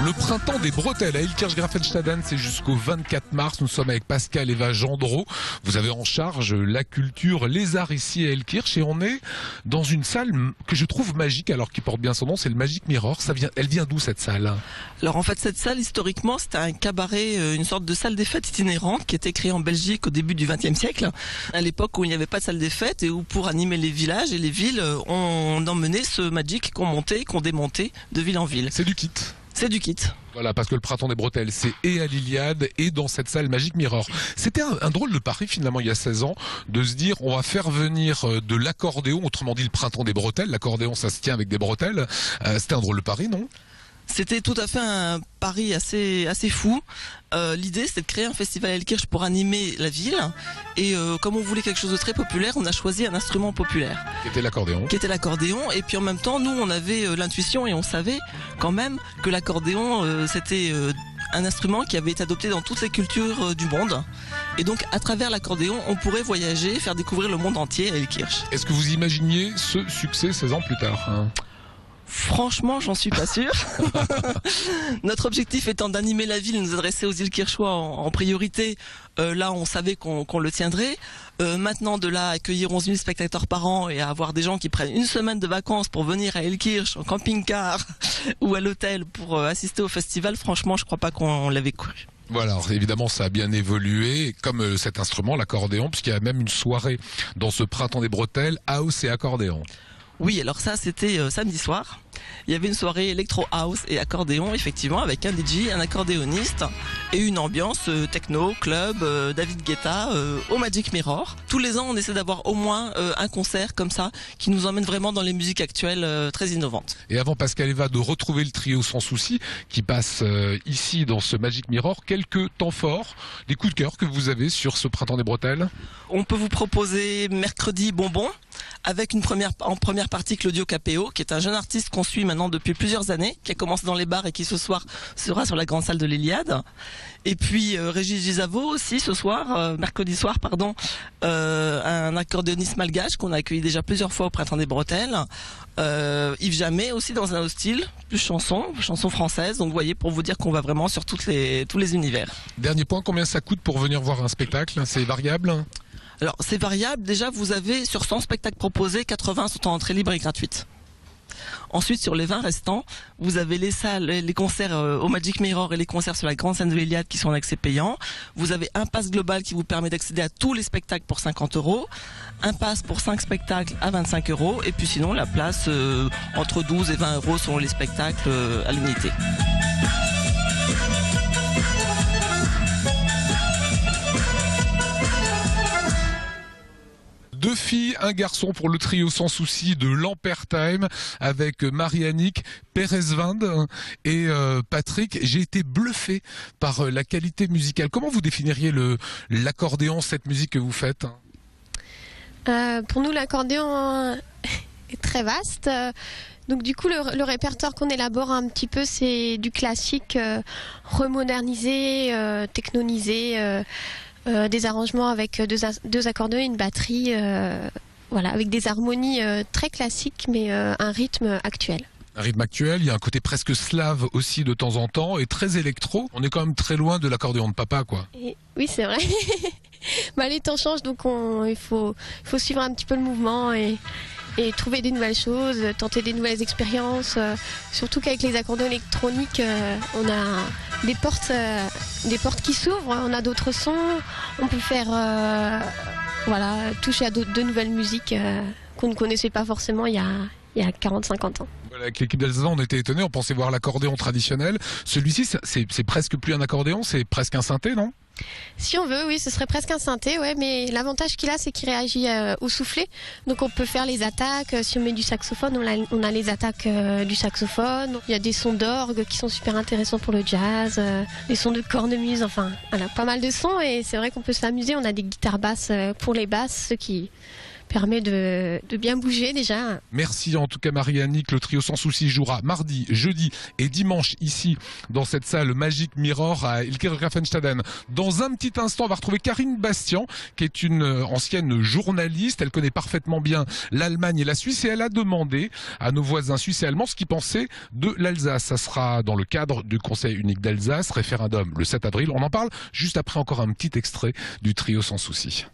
Le printemps des bretelles à Illkirch-Graffenstaden, c'est jusqu'au 24 mars. Nous sommes avec Pascal Eva Gendreau. Vous avez en charge la culture, les arts ici à Illkirch et on est dans une salle que je trouve magique, alors qui porte bien son nom, c'est le Magic Mirror. Elle vient d'où cette salle? Alors en fait cette salle historiquement c'était un cabaret, une sorte de salle des fêtes itinérante qui était créée en Belgique au début du XXe siècle, à l'époque où il n'y avait pas de salle des fêtes et où pour animer les villages et les villes, on emmenait ce Magic qu'on montait, qu'on démontait de ville en ville. C'est du kit. C'est du kit. Voilà, parce que le printemps des bretelles, c'est et à l'Iliade et dans cette salle Magic Mirror. C'était un drôle de pari finalement il y a 16 ans, de se dire on va faire venir de l'accordéon, autrement dit le printemps des bretelles. L'accordéon ça se tient avec des bretelles. C'était un drôle de pari, non? C'était tout à fait un pari assez fou. L'idée c'était de créer un festival à Illkirch pour animer la ville et comme on voulait quelque chose de très populaire, on a choisi un instrument populaire. Qui était l'accordéon. Et puis en même temps, nous on avait l'intuition et on savait quand même que l'accordéon c'était un instrument qui avait été adopté dans toutes les cultures du monde. Et donc à travers l'accordéon, on pourrait voyager, faire découvrir le monde entier à Illkirch. Est-ce que vous imaginiez ce succès 16 ans plus tard, Franchement, j'en suis pas sûr. Notre objectif étant d'animer la ville, nous adresser aux Illkirchois en priorité. Là, on savait qu'on le tiendrait. Maintenant, de là, accueillir 11 000 spectateurs par an et avoir des gens qui prennent une semaine de vacances pour venir à Illkirch en camping-car ou à l'hôtel pour assister au festival, franchement, je crois pas qu'on l'avait cru. Voilà, alors évidemment ça a bien évolué, comme cet instrument, l'accordéon, puisqu'il y a même une soirée dans ce printemps des bretelles, house et accordéon. Oui, alors ça c'était samedi soir. Il y avait une soirée électro house et accordéon, effectivement, avec un DJ, un accordéoniste et une ambiance techno, club, David Guetta au Magic Mirror. Tous les ans, on essaie d'avoir au moins un concert comme ça qui nous emmène vraiment dans les musiques actuelles très innovantes. Et avant Pascal Eva de retrouver le trio Sans Souci qui passe ici dans ce Magic Mirror, quelques temps forts, des coups de cœur que vous avez sur ce printemps des bretelles. On peut vous proposer mercredi Bonbon avec en première partie Claudio Capéo qui est un jeune artiste qu'on suit maintenant depuis plusieurs années, qui a commencé dans les bars et qui ce soir sera sur la grande salle de l'Iliade. Et puis Régis Gisavo aussi ce soir, mercredi soir pardon, un accordéoniste malgache qu'on a accueilli déjà plusieurs fois au printemps des bretelles. Yves Jamais aussi dans un autre style, plus chanson française. Donc vous voyez, pour vous dire qu'on va vraiment sur tous les univers. Dernier point, combien ça coûte pour venir voir un spectacle? C'est variable? Alors c'est variable, déjà vous avez sur 100 spectacles proposés, 80 sont en entrée libre et gratuite. Ensuite sur les 20 restants, vous avez les salles, les concerts au Magic Mirror et les concerts sur la grande scène de l'Iliade qui sont en accès payant. Vous avez un pass global qui vous permet d'accéder à tous les spectacles pour 50 €, un pass pour 5 spectacles à 25 € et puis sinon la place entre 12 et 20 € selon les spectacles à l'unité. Deux filles, un garçon pour le trio Sans Souci de Lampertheim avec Marie-Annick Pérez-Vinde et Patrick. J'ai été bluffé par la qualité musicale. Comment vous définiriez l'accordéon, cette musique que vous faites? Pour nous, l'accordéon est très vaste. Donc du coup, le répertoire qu'on élabore un petit peu, c'est du classique remodernisé, technonisé. Des arrangements avec deux accordéons et une batterie, voilà, avec des harmonies très classiques mais un rythme actuel. Un rythme actuel, il y a un côté presque slave aussi de temps en temps et très électro. On est quand même très loin de l'accordéon de papa, quoi. Oui, c'est vrai. Les temps changent, donc il faut suivre un petit peu le mouvement et trouver des nouvelles choses, tenter des nouvelles expériences. Surtout qu'avec les accordéons électroniques, on a des portes qui s'ouvrent, on a d'autres sons, on peut faire toucher à de nouvelles musiques qu'on ne connaissait pas forcément il y a 40-50 ans. Voilà, avec l'équipe d'Alsace, on était étonnés, on pensait voir l'accordéon traditionnel. Celui-ci, c'est presque plus un accordéon, c'est presque un synthé, non? Si on veut, oui, ce serait presque un synthé, ouais, mais l'avantage qu'il a, c'est qu'il réagit au soufflet. Donc on peut faire les attaques, si on met du saxophone, on a les attaques du saxophone. Il y a des sons d'orgue qui sont super intéressants pour le jazz, des sons de cornemuse, enfin, voilà, pas mal de sons et c'est vrai qu'on peut s'amuser. On a des guitares basses pour les basses, ceux qui permet de bien bouger déjà. Merci en tout cas Marie-Annick. Le trio Sans Souci jouera mardi, jeudi et dimanche ici dans cette salle Magic Mirror à Ilkirch-Graffenstaden. Dans un petit instant, on va retrouver Karine Bastian qui est une ancienne journaliste. Elle connaît parfaitement bien l'Allemagne et la Suisse et elle a demandé à nos voisins suisses et allemands ce qu'ils pensaient de l'Alsace. Ça sera dans le cadre du Conseil unique d'Alsace, référendum le 7 avril. On en parle juste après encore un petit extrait du trio Sans Souci.